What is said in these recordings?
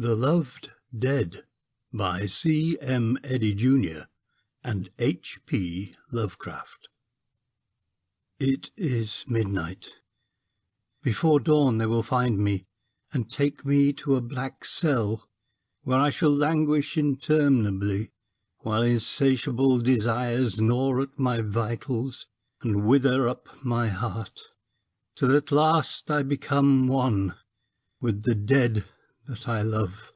The Loved Dead by C. M. Eddy, Jr. and H. P. Lovecraft. It is midnight. Before dawn they will find me, and take me to a black cell, where I shall languish interminably, while insatiable desires gnaw at my vitals and wither up my heart, till at last I become one with the dead that I love.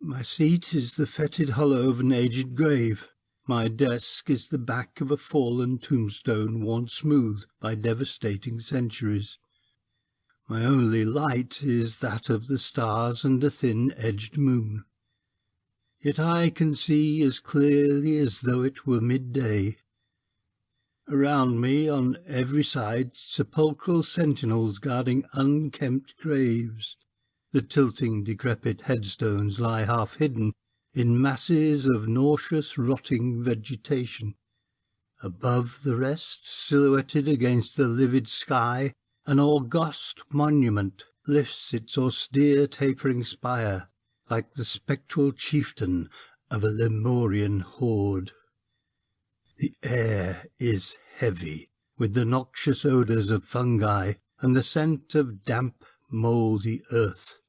My seat is the fetid hollow of an aged grave. My desk is the back of a fallen tombstone worn smooth by devastating centuries. My only light is that of the stars and a thin-edged moon. Yet I can see as clearly as though it were midday. Around me, on every side, sepulchral sentinels guarding unkempt graves. The tilting, decrepit headstones lie half-hidden in masses of nauseous, rotting vegetation. Above the rest, silhouetted against the livid sky, an august monument lifts its austere tapering spire, like the spectral chieftain of a Lemurian horde. The air is heavy with the noxious odours of fungi and the scent of damp, mouldy earth.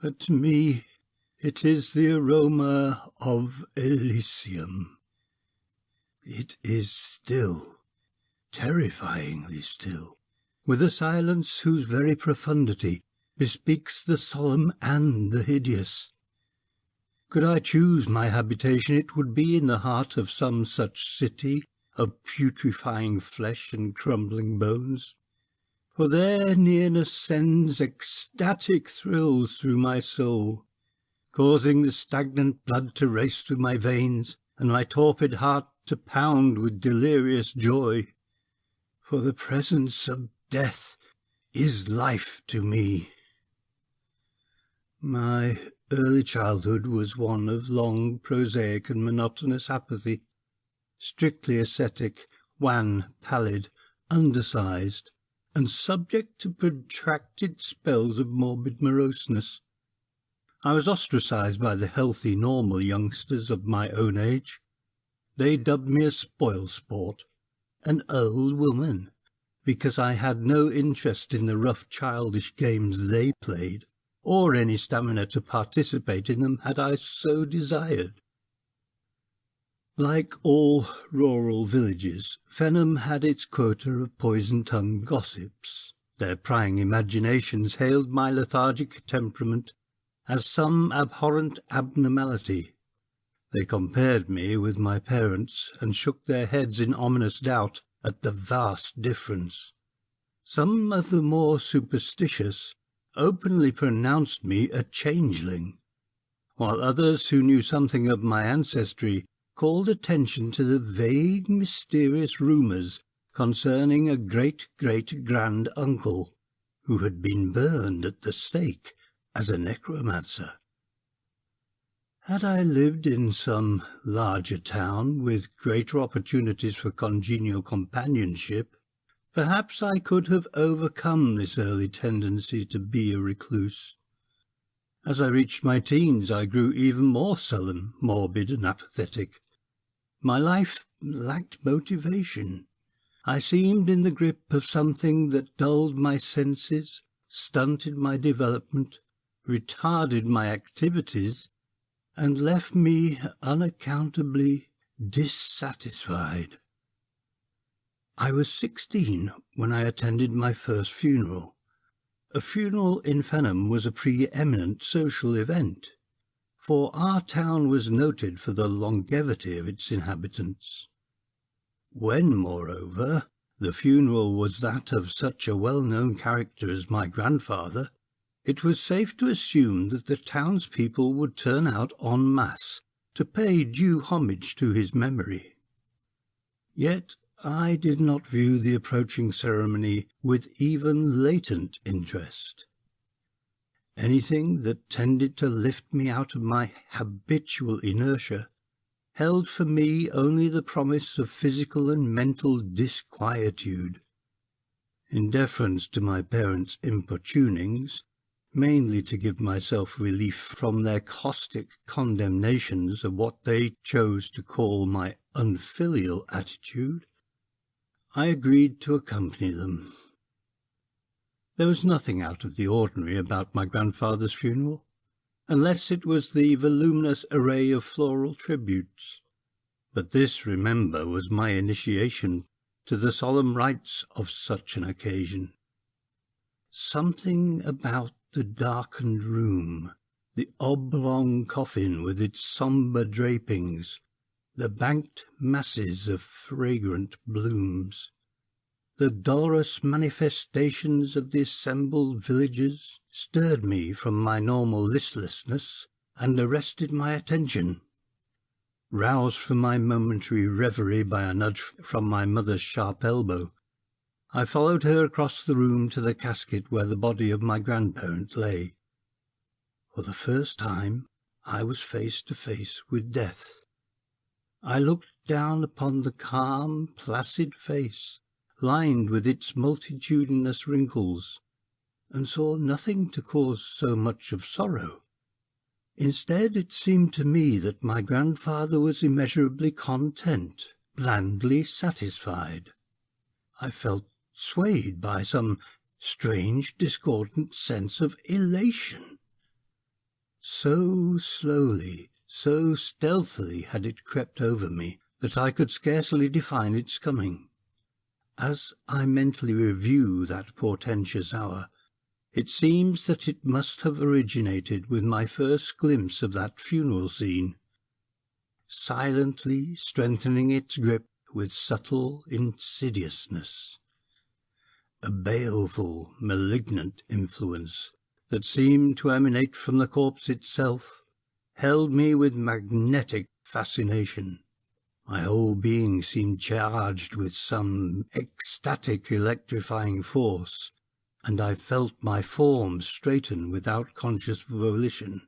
But to me it is the aroma of Elysium. It is still, terrifyingly still, with a silence whose very profundity bespeaks the solemn and the hideous. Could I choose my habitation, it would be in the heart of some such city of putrefying flesh and crumbling bones, for their nearness sends ecstatic thrills through my soul, causing the stagnant blood to race through my veins and my torpid heart to pound with delirious joy. For the presence of death is life to me. My early childhood was one of long, prosaic and monotonous apathy, strictly ascetic, wan, pallid, undersized, and subject to protracted spells of morbid moroseness. I was ostracized by the healthy, normal youngsters of my own age. They dubbed me a spoil-sport, an old woman, because I had no interest in the rough, childish games they played, or any stamina to participate in them had I so desired. Like all rural villages, Fenham had its quota of poison-tongued gossips. Their prying imaginations hailed my lethargic temperament as some abhorrent abnormality. They compared me with my parents, and shook their heads in ominous doubt at the vast difference. Some of the more superstitious openly pronounced me a changeling, while others who knew something of my ancestry called attention to the vague, mysterious rumours concerning a great-great-grand-uncle who had been burned at the stake as a necromancer. Had I lived in some larger town with greater opportunities for congenial companionship, perhaps I could have overcome this early tendency to be a recluse. As I reached my teens, I grew even more sullen, morbid, and apathetic. My life lacked motivation. I seemed in the grip of something that dulled my senses, stunted my development, retarded my activities, and left me unaccountably dissatisfied. I was 16 when I attended my first funeral. A funeral in Fenham was a pre-eminent social event, for our town was noted for the longevity of its inhabitants. When, moreover, the funeral was that of such a well-known character as my grandfather, it was safe to assume that the townspeople would turn out en masse to pay due homage to his memory. Yet I did not view the approaching ceremony with even latent interest. Anything that tended to lift me out of my habitual inertia held for me only the promise of physical and mental disquietude. In deference to my parents' importunings, mainly to give myself relief from their caustic condemnations of what they chose to call my unfilial attitude, I agreed to accompany them. There was nothing out of the ordinary about my grandfather's funeral, unless it was the voluminous array of floral tributes. But this, remember, was my initiation to the solemn rites of such an occasion. Something about the darkened room, the oblong coffin with its sombre drapings, the banked masses of fragrant blooms, the dolorous manifestations of the assembled villagers stirred me from my normal listlessness and arrested my attention. Roused from my momentary reverie by a nudge from my mother's sharp elbow, I followed her across the room to the casket where the body of my grandparent lay. For the first time I was face to face with death. I looked down upon the calm, placid face, lined with its multitudinous wrinkles, and saw nothing to cause so much of sorrow. Instead, it seemed to me that my grandfather was immeasurably content, blandly satisfied. I felt swayed by some strange, discordant sense of elation. So slowly, so stealthily had it crept over me that I could scarcely define its coming. As I mentally review that portentous hour, it seems that it must have originated with my first glimpse of that funeral scene, silently strengthening its grip with subtle insidiousness. A baleful, malignant influence that seemed to emanate from the corpse itself held me with magnetic fascination. My whole being seemed charged with some ecstatic electrifying force, and I felt my form straighten without conscious volition.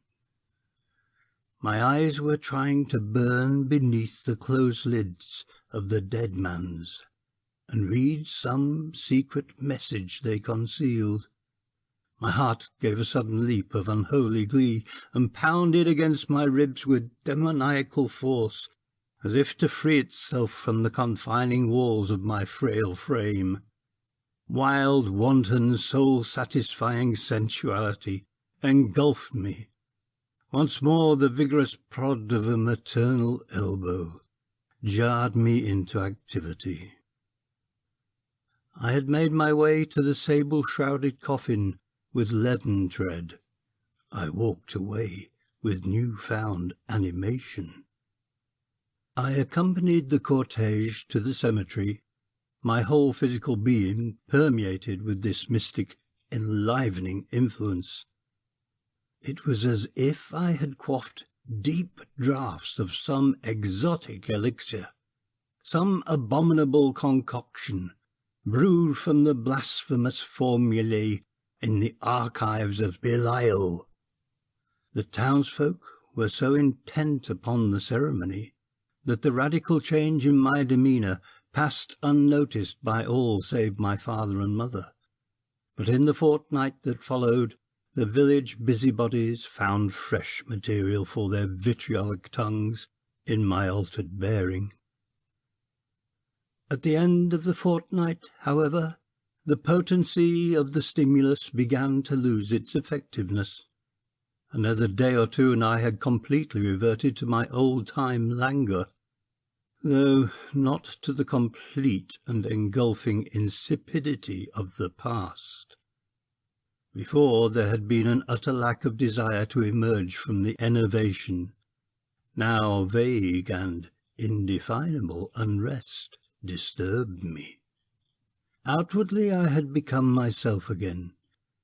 My eyes were trying to burn beneath the closed lids of the dead man's, and read some secret message they concealed. My heart gave a sudden leap of unholy glee, and pounded against my ribs with demoniacal force, as if to free itself from the confining walls of my frail frame. Wild, wanton, soul-satisfying sensuality engulfed me. Once more the vigorous prod of a maternal elbow jarred me into activity. I had made my way to the sable-shrouded coffin with leaden tread. I walked away with new-found animation. I accompanied the cortege to the cemetery, my whole physical being permeated with this mystic, enlivening influence. It was as if I had quaffed deep draughts of some exotic elixir, some abominable concoction, brewed from the blasphemous formulae in the archives of Belial. The townsfolk were so intent upon the ceremony that the radical change in my demeanour passed unnoticed by all save my father and mother. But in the fortnight that followed, the village busybodies found fresh material for their vitriolic tongues in my altered bearing. At the end of the fortnight, however, the potency of the stimulus began to lose its effectiveness. Another day or two and I had completely reverted to my old-time languor, though not to the complete and engulfing insipidity of the past. Before, there had been an utter lack of desire to emerge from the enervation. Now vague and indefinable unrest disturbed me. Outwardly I had become myself again,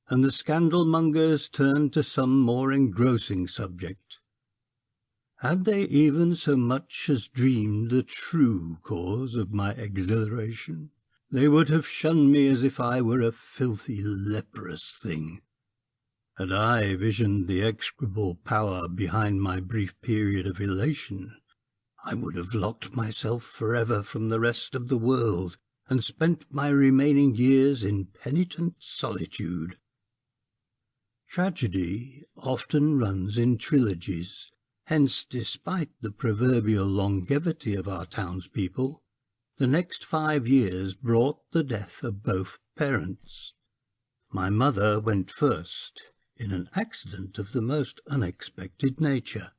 and the scandal-mongers turned to some more engrossing subject. Had they even so much as dreamed the true cause of my exhilaration, they would have shunned me as if I were a filthy, leprous thing. Had I visioned the execrable power behind my brief period of elation, I would have locked myself forever from the rest of the world, and spent my remaining years in penitent solitude. Tragedy often runs in trilogies. Hence, despite the proverbial longevity of our townspeople, the next 5 years brought the death of both parents. My mother went first, in an accident of the most unexpected nature,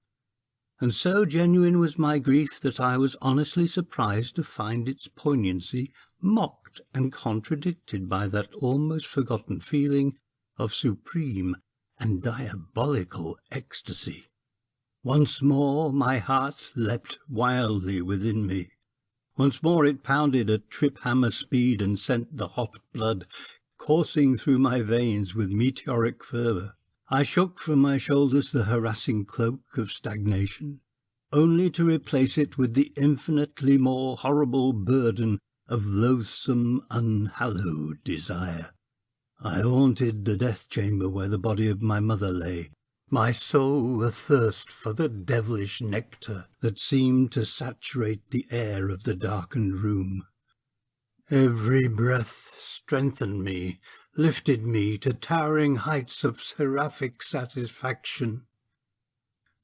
and so genuine was my grief that I was honestly surprised to find its poignancy mocked and contradicted by that almost forgotten feeling of supreme and diabolical ecstasy. Once more my heart leapt wildly within me. Once more it pounded at trip-hammer speed and sent the hot blood coursing through my veins with meteoric fervour. I shook from my shoulders the harassing cloak of stagnation, only to replace it with the infinitely more horrible burden of loathsome, unhallowed desire. I haunted the death chamber where the body of my mother lay, my soul athirst for the devilish nectar that seemed to saturate the air of the darkened room. Every breath strengthened me, lifted me to towering heights of seraphic satisfaction.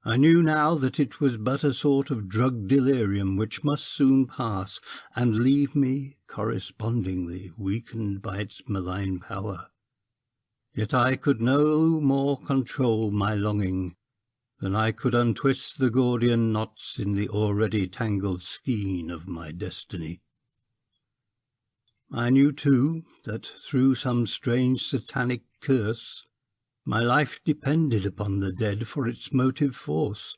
I knew now that it was but a sort of drug delirium which must soon pass and leave me correspondingly weakened by its malign power. Yet I could no more control my longing than I could untwist the Gordian knots in the already tangled skein of my destiny. I knew, too, that through some strange satanic curse, my life depended upon the dead for its motive force,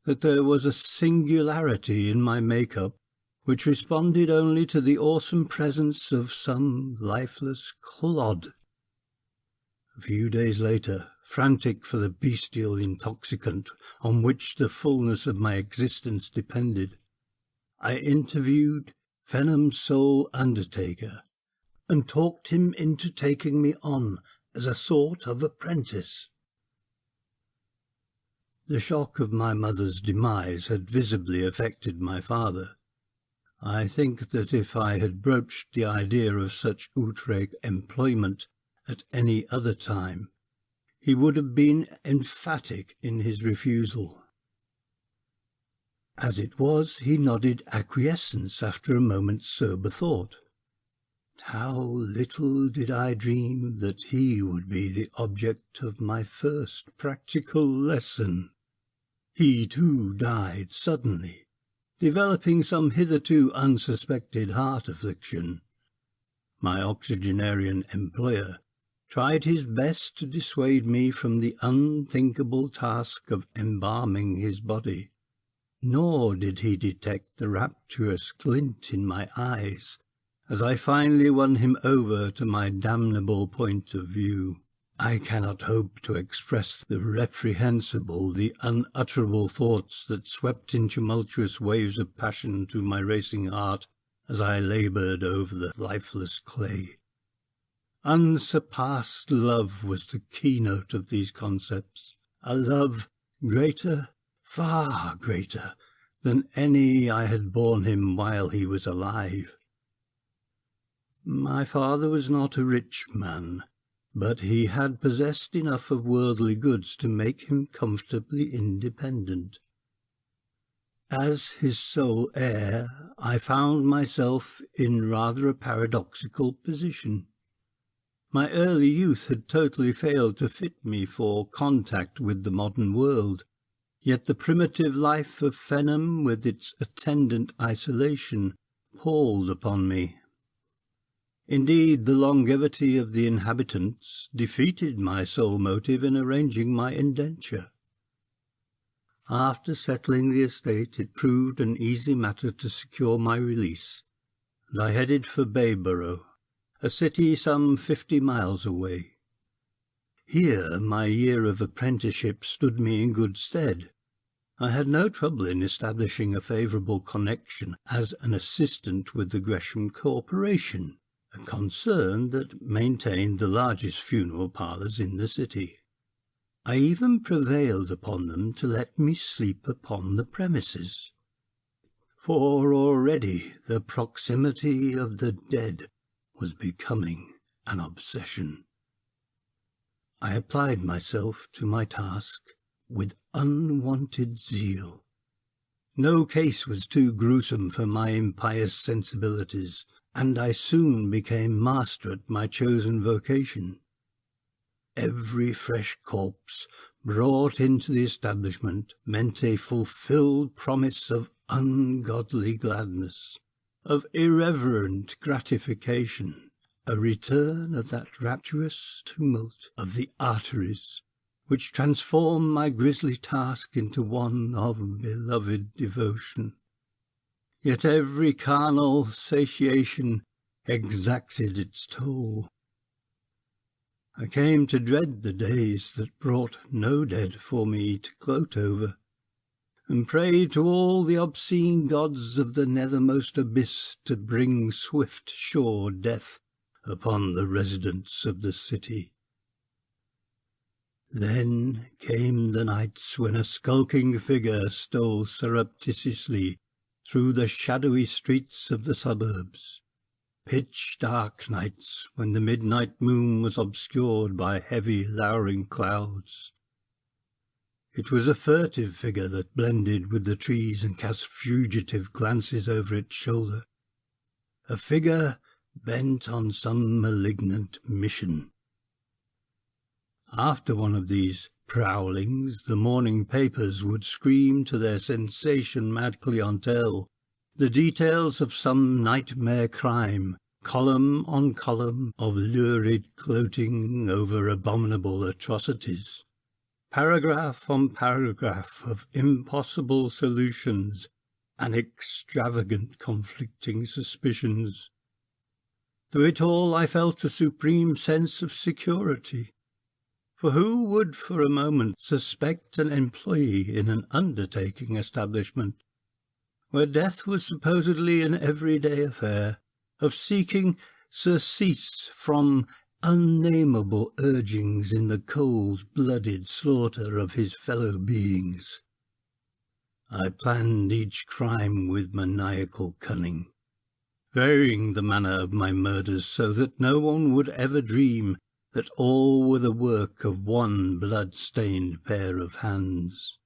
that there was a singularity in my make-up which responded only to the awesome presence of some lifeless clod. A few days later, frantic for the bestial intoxicant on which the fullness of my existence depended, I interviewed Fenham's sole undertaker, and talked him into taking me on as a sort of apprentice. The shock of my mother's demise had visibly affected my father. I think that if I had broached the idea of such outre employment at any other time, he would have been emphatic in his refusal. As it was, he nodded acquiescence after a moment's sober thought. How little did I dream that he would be the object of my first practical lesson. He, too, died suddenly, developing some hitherto unsuspected heart affliction. My octogenarian employer tried his best to dissuade me from the unthinkable task of embalming his body, nor did he detect the rapturous glint in my eyes as I finally won him over to my damnable point of view. I cannot hope to express the reprehensible, the unutterable thoughts that swept in tumultuous waves of passion through my racing heart as I laboured over the lifeless clay. Unsurpassed love was the keynote of these concepts, a love greater, far greater, than any I had borne him while he was alive. My father was not a rich man, but he had possessed enough of worldly goods to make him comfortably independent. As his sole heir, I found myself in rather a paradoxical position. My early youth had totally failed to fit me for contact with the modern world, yet the primitive life of Fenham, with its attendant isolation, palled upon me. Indeed, the longevity of the inhabitants defeated my sole motive in arranging my indenture. After settling the estate, it proved an easy matter to secure my release, and I headed for Bayborough, a city some 50 miles away. Here my year of apprenticeship stood me in good stead. I had no trouble in establishing a favourable connection as an assistant with the Gresham Corporation, a concern that maintained the largest funeral parlours in the city. I even prevailed upon them to let me sleep upon the premises, for already the proximity of the dead was becoming an obsession. I applied myself to my task with unwonted zeal. No case was too gruesome for my impious sensibilities, and I soon became master at my chosen vocation. Every fresh corpse brought into the establishment meant a fulfilled promise of ungodly gladness, of irreverent gratification, a return of that rapturous tumult of the arteries, which transformed my grisly task into one of beloved devotion. Yet every carnal satiation exacted its toll. I came to dread the days that brought no dead for me to gloat over, and prayed to all the obscene gods of the nethermost abyss to bring swift sure death upon the residents of the city. Then came the nights when a skulking figure stole surreptitiously through the shadowy streets of the suburbs, pitch-dark nights when the midnight moon was obscured by heavy, lowering clouds. It was a furtive figure that blended with the trees and cast fugitive glances over its shoulder, a figure bent on some malignant mission. After one of these prowlings, the morning papers would scream to their sensation-mad clientele the details of some nightmare crime, column on column of lurid gloating over abominable atrocities, paragraph on paragraph of impossible solutions and extravagant conflicting suspicions. Through it all I felt a supreme sense of security. For who would for a moment suspect an employee in an undertaking establishment, where death was supposedly an everyday affair, of seeking surcease from unnameable urgings in the cold-blooded slaughter of his fellow beings? I planned each crime with maniacal cunning, varying the manner of my murders so that no one would ever dream that all were the work of one blood-stained pair of hands.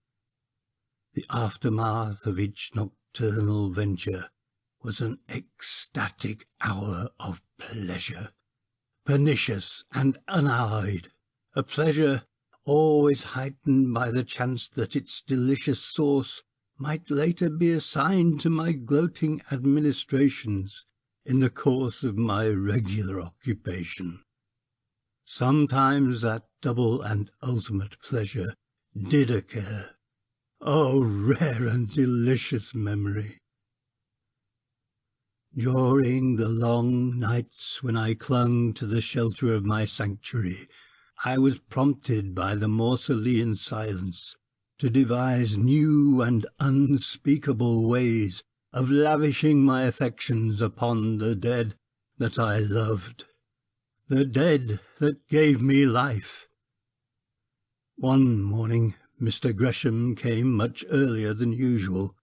The aftermath of each nocturnal venture was an ecstatic hour of pleasure, pernicious and unalloyed, a pleasure always heightened by the chance that its delicious source might later be assigned to my gloating administrations in the course of my regular occupation. Sometimes that double and ultimate pleasure did occur. Oh, rare and delicious memory! During the long nights when I clung to the shelter of my sanctuary, I was prompted by the Morselian silence to devise new and unspeakable ways of lavishing my affections upon the dead that I loved, the dead that gave me life. One morning Mr. Gresham came much earlier than usual,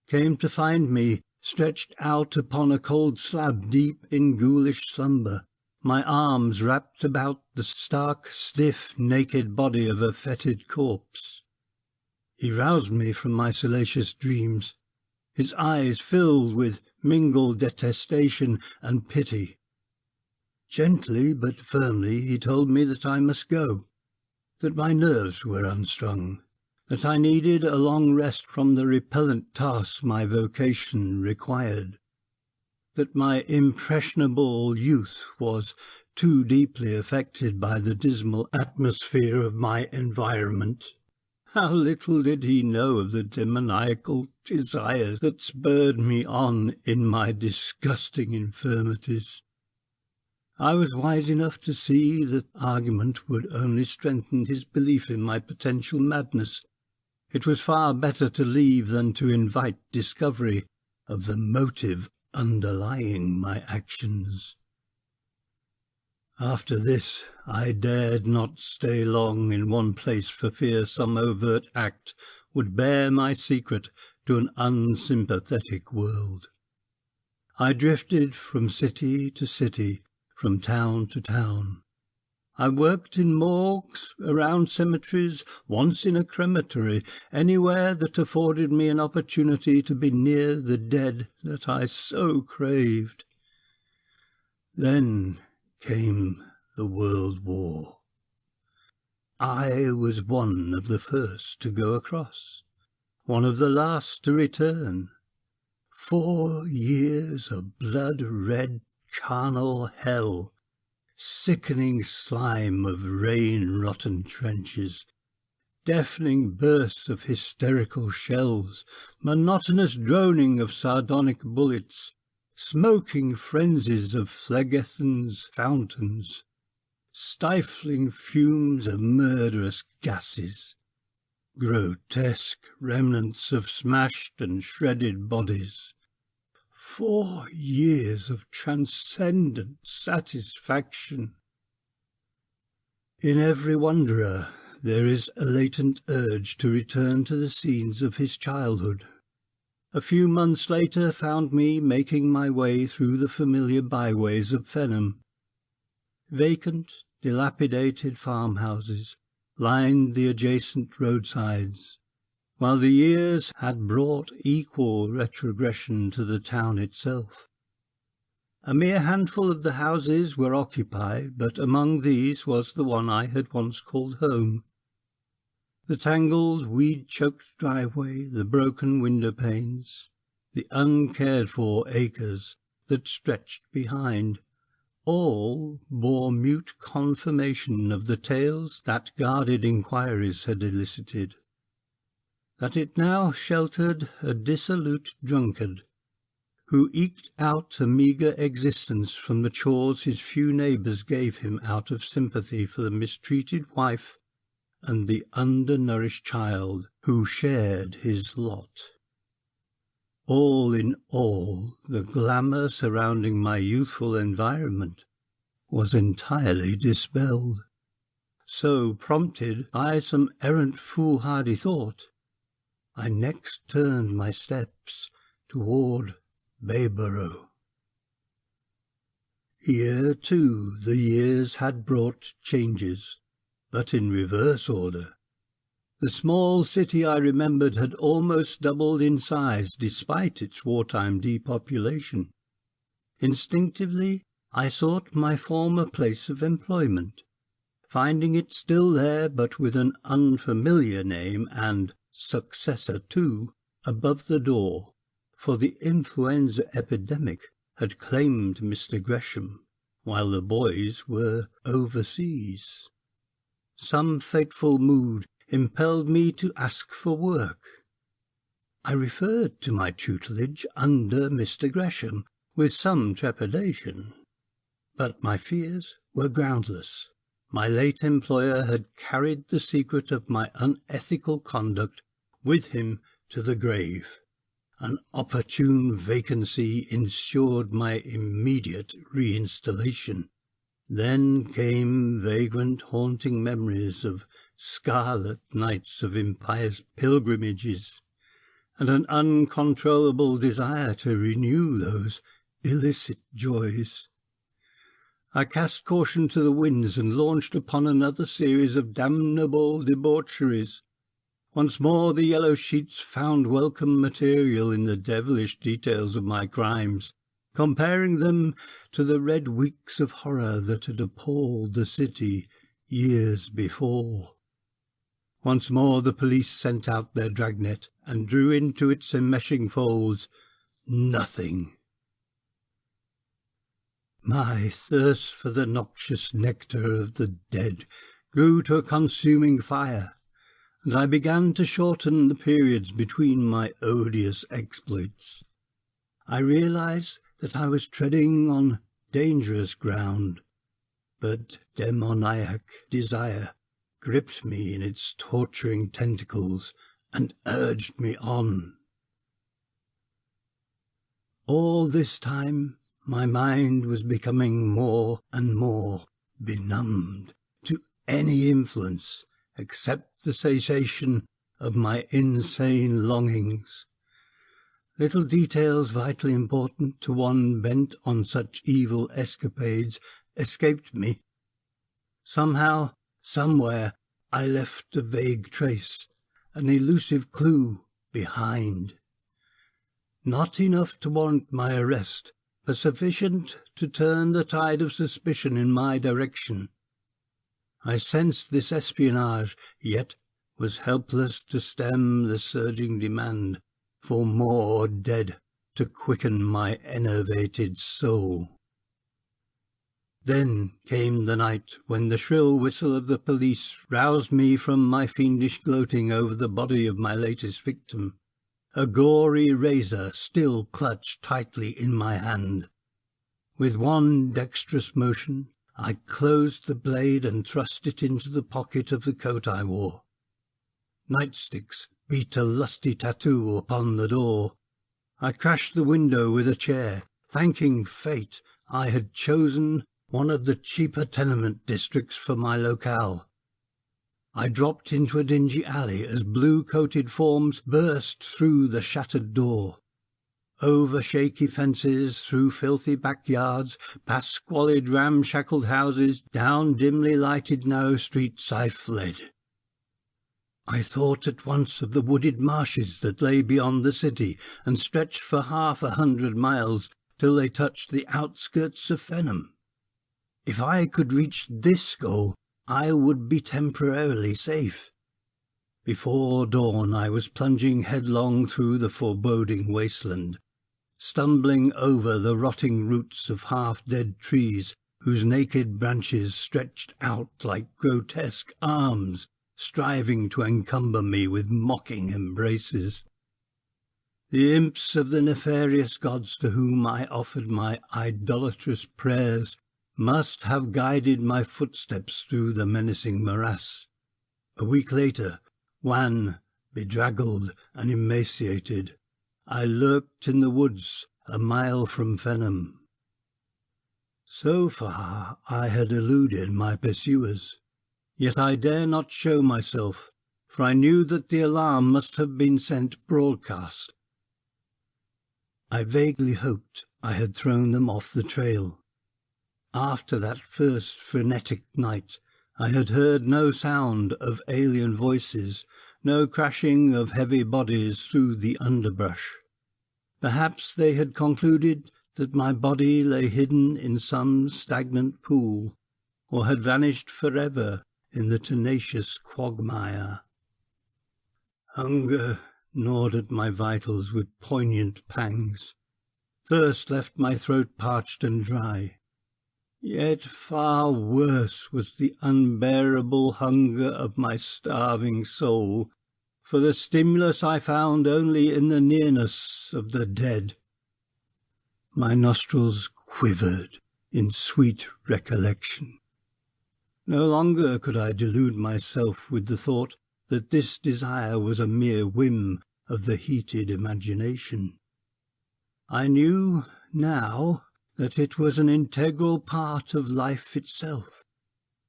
came to find me stretched out upon a cold slab deep in ghoulish slumber, my arms wrapped about the stark, stiff, naked body of a fetid corpse. He roused me from my salacious dreams, his eyes filled with mingled detestation and pity. Gently but firmly he told me that I must go, that my nerves were unstrung, that I needed a long rest from the repellent tasks my vocation required, that my impressionable youth was too deeply affected by the dismal atmosphere of my environment. How little did he know of the demoniacal desires that spurred me on in my disgusting infirmities. I was wise enough to see that argument would only strengthen his belief in my potential madness. It was far better to leave than to invite discovery of the motive underlying my actions. After this, I dared not stay long in one place for fear some overt act would bear my secret to an unsympathetic world. I drifted from city to city, from town to town. I worked in morgues, around cemeteries, once in a crematory, anywhere that afforded me an opportunity to be near the dead that I so craved. Then came the World War. I was one of the first to go across, one of the last to return. 4 years of blood-red charnel hell, sickening slime of rain-rotten trenches, deafening bursts of hysterical shells, monotonous droning of sardonic bullets, smoking frenzies of Phlegethon's fountains, stifling fumes of murderous gases, grotesque remnants of smashed and shredded bodies. 4 years of transcendent satisfaction. In every wanderer there is a latent urge to return to the scenes of his childhood. A few months later found me making my way through the familiar byways of Fenham. Vacant, dilapidated farmhouses lined the adjacent roadsides, while the years had brought equal retrogression to the town itself. A mere handful of the houses were occupied, but among these was the one I had once called home. The tangled, weed-choked driveway, the broken window-panes, the uncared-for acres that stretched behind, all bore mute confirmation of the tales that guarded inquiries had elicited, that it now sheltered a dissolute drunkard, who eked out a meagre existence from the chores his few neighbours gave him out of sympathy for the mistreated wife and the undernourished child who shared his lot. All in all, the glamour surrounding my youthful environment was entirely dispelled. So, prompted by some errant foolhardy thought, I next turned my steps toward Bayborough. Here, too, the years had brought changes, but in reverse order. The small city I remembered had almost doubled in size despite its wartime depopulation. Instinctively, I sought my former place of employment, finding it still there but with an unfamiliar name and successor too above the door, for the influenza epidemic had claimed Mr. Gresham, while the boys were overseas. Some fateful mood impelled me to ask for work. I referred to my tutelage under Mr. Gresham with some trepidation, but my fears were groundless. My late employer had carried the secret of my unethical conduct with him to the grave. An opportune vacancy ensured my immediate reinstallation. Then came vagrant, haunting memories of scarlet nights of impious pilgrimages, and an uncontrollable desire to renew those illicit joys. I cast caution to the winds and launched upon another series of damnable debaucheries. Once more the yellow sheets found welcome material in the devilish details of my crimes, comparing them to the red weeks of horror that had appalled the city years before. Once more the police sent out their dragnet and drew into its enmeshing folds nothing. My thirst for the noxious nectar of the dead grew to a consuming fire, and I began to shorten the periods between my odious exploits. I realized that I was treading on dangerous ground, but demoniac desire gripped me in its torturing tentacles and urged me on. All this time my mind was becoming more and more benumbed to any influence except the satiation of my insane longings. Little details vitally important to one bent on such evil escapades escaped me. Somehow, somewhere, I left a vague trace, an elusive clue behind. Not enough to warrant my arrest, but sufficient to turn the tide of suspicion in my direction. I sensed this espionage, yet was helpless to stem the surging demand for more dead to quicken my enervated soul. Then came the night when the shrill whistle of the police roused me from my fiendish gloating over the body of my latest victim, a gory razor still clutched tightly in my hand. With one dexterous motion, I closed the blade and thrust it into the pocket of the coat I wore. Nightsticks beat a lusty tattoo upon the door. I crashed the window with a chair, thanking fate I had chosen one of the cheaper tenement districts for my locale. I dropped into a dingy alley as blue-coated forms burst through the shattered door. Over shaky fences, through filthy backyards, past squalid ramshackled houses, down dimly lighted narrow streets I fled. I thought at once of the wooded marshes that lay beyond the city and stretched for 100 miles till they touched the outskirts of Fenham. If I could reach this goal, I would be temporarily safe. Before dawn I was plunging headlong through the foreboding wasteland, stumbling over the rotting roots of half-dead trees whose naked branches stretched out like grotesque arms, striving to encumber me with mocking embraces. The imps of the nefarious gods to whom I offered my idolatrous prayers must have guided my footsteps through the menacing morass. A week later, wan, bedraggled and emaciated, I lurked in the woods a mile from Fenham. So far I had eluded my pursuers, yet I dare not show myself, for I knew that the alarm must have been sent broadcast. I vaguely hoped I had thrown them off the trail. After that first frenetic night, I had heard no sound of alien voices, no crashing of heavy bodies through the underbrush. Perhaps they had concluded that my body lay hidden in some stagnant pool, or had vanished forever in the tenacious quagmire. Hunger gnawed at my vitals with poignant pangs. Thirst left my throat parched and dry. Yet far worse was the unbearable hunger of my starving soul, for the stimulus I found only in the nearness of the dead. My nostrils quivered in sweet recollection. No longer could I delude myself with the thought that this desire was a mere whim of the heated imagination. I knew now that it was an integral part of life itself,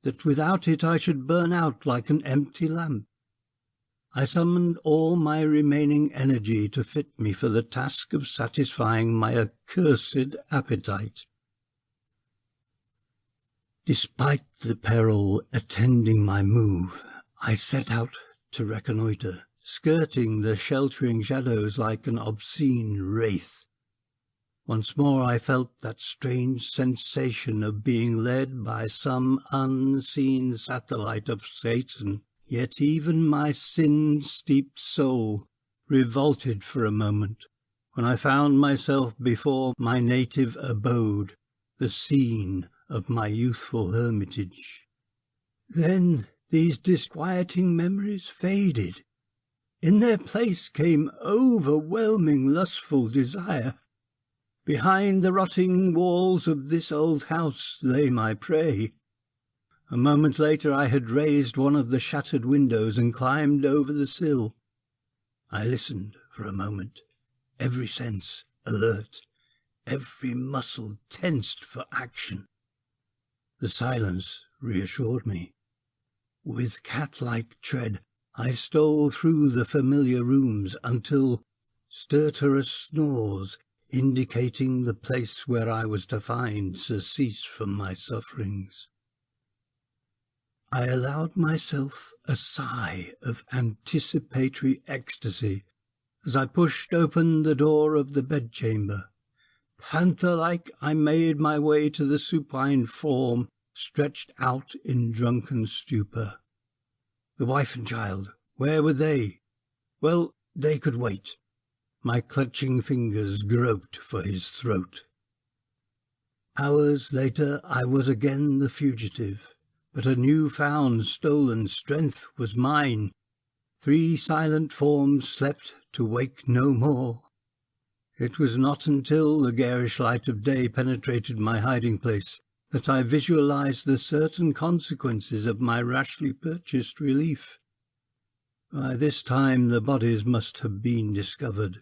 that without it I should burn out like an empty lamp. I summoned all my remaining energy to fit me for the task of satisfying my accursed appetite. Despite the peril attending my move, I set out to reconnoitre, skirting the sheltering shadows like an obscene wraith. Once more I felt that strange sensation of being led by some unseen satellite of Satan, yet even my sin-steeped soul revolted for a moment when I found myself before my native abode, the scene of my youthful hermitage. Then these disquieting memories faded. In their place came overwhelming lustful desire. Behind the rotting walls of this old house lay my prey. A moment later I had raised one of the shattered windows and climbed over the sill. I listened for a moment, every sense alert, every muscle tensed for action. The silence reassured me. With cat-like tread I stole through the familiar rooms until stertorous snores, indicating the place where I was to find surcease from my sufferings. I allowed myself a sigh of anticipatory ecstasy as I pushed open the door of the bedchamber. Panther-like, I made my way to the supine form stretched out in drunken stupor. The wife and child, where were they? Well, they could wait. My clutching fingers groped for his throat. Hours later I was again the fugitive, but a new-found stolen strength was mine. 3 silent forms slept to wake no more. It was not until the garish light of day penetrated my hiding-place that I visualized the certain consequences of my rashly purchased relief. By this time the bodies must have been discovered.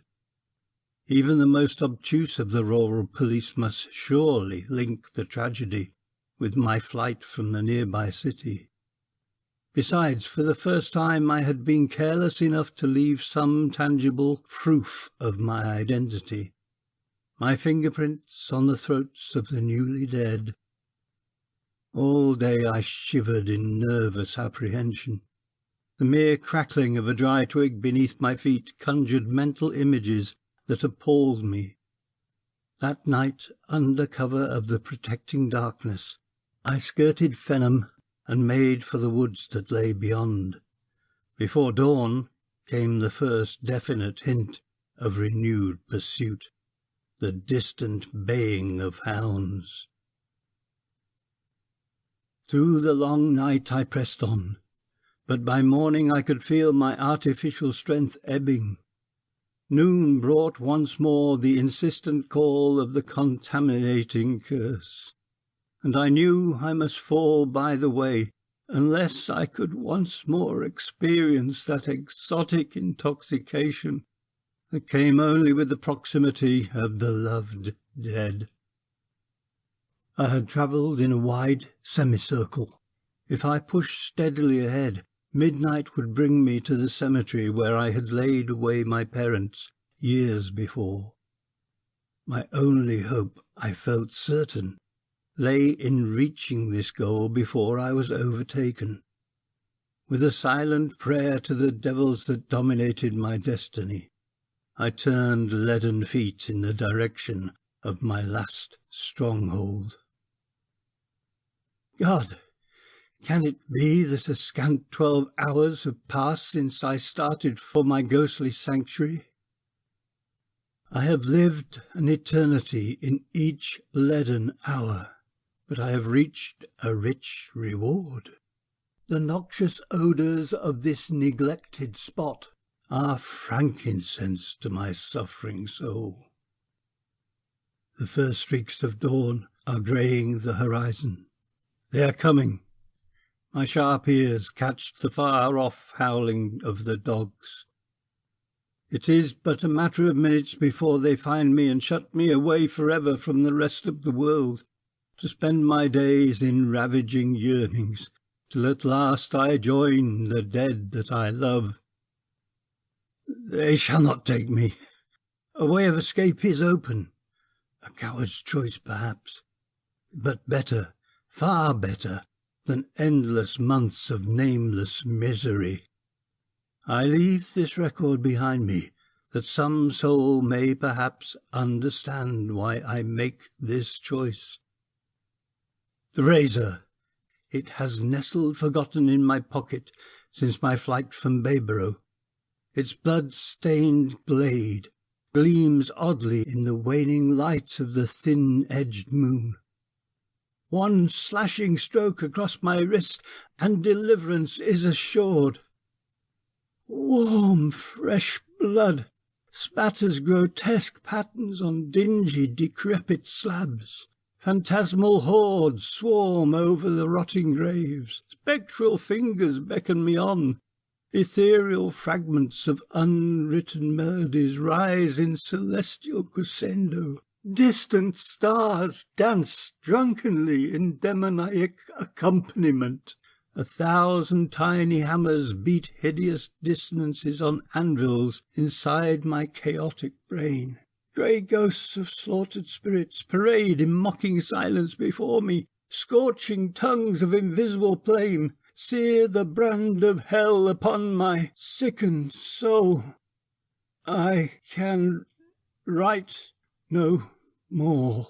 Even the most obtuse of the rural police must surely link the tragedy with my flight from the nearby city. Besides, for the first time I had been careless enough to leave some tangible proof of my identity. My fingerprints on the throats of the newly dead. All day I shivered in nervous apprehension. The mere crackling of a dry twig beneath my feet conjured mental images that appalled me. That night, under cover of the protecting darkness, I skirted Fenham and made for the woods that lay beyond. Before dawn came the first definite hint of renewed pursuit, the distant baying of hounds. Through the long night I pressed on, but by morning I could feel my artificial strength ebbing. Noon brought once more the insistent call of the contaminating curse, and I knew I must fall by the way unless I could once more experience that exotic intoxication that came only with the proximity of the loved dead. I had travelled in a wide semicircle. If I pushed steadily ahead, midnight would bring me to the cemetery where I had laid away my parents years before. My only hope, I felt certain, lay in reaching this goal before I was overtaken. With a silent prayer to the devils that dominated my destiny, I turned leaden feet in the direction of my last stronghold. God, can it be that a scant 12 hours have passed since I started for my ghostly sanctuary? I have lived an eternity in each leaden hour, but I have reached a rich reward. The noxious odours of this neglected spot are frankincense to my suffering soul. The first streaks of dawn are greying the horizon. They are coming. My sharp ears catch the far-off howling of the dogs. It is but a matter of minutes before they find me and shut me away forever from the rest of the world, to spend my days in ravaging yearnings, till at last I join the dead that I love. They shall not take me. A way of escape is open. A coward's choice, perhaps, but better, far better, than endless months of nameless misery. I leave this record behind me, that some soul may perhaps understand why I make this choice. The razor. It has nestled forgotten in my pocket since my flight from Bayborough. Its blood-stained blade gleams oddly in the waning light of the thin-edged moon. One slashing stroke across my wrist, and deliverance is assured. Warm, fresh blood spatters grotesque patterns on dingy, decrepit slabs. Phantasmal hordes swarm over the rotting graves. Spectral fingers beckon me on. Ethereal fragments of unwritten melodies rise in celestial crescendo. Distant stars dance drunkenly in demoniac accompaniment. 1,000 tiny hammers beat hideous dissonances on anvils inside my chaotic brain. Grey ghosts of slaughtered spirits parade in mocking silence before me. Scorching tongues of invisible flame sear the brand of hell upon my sickened soul. I can write no more.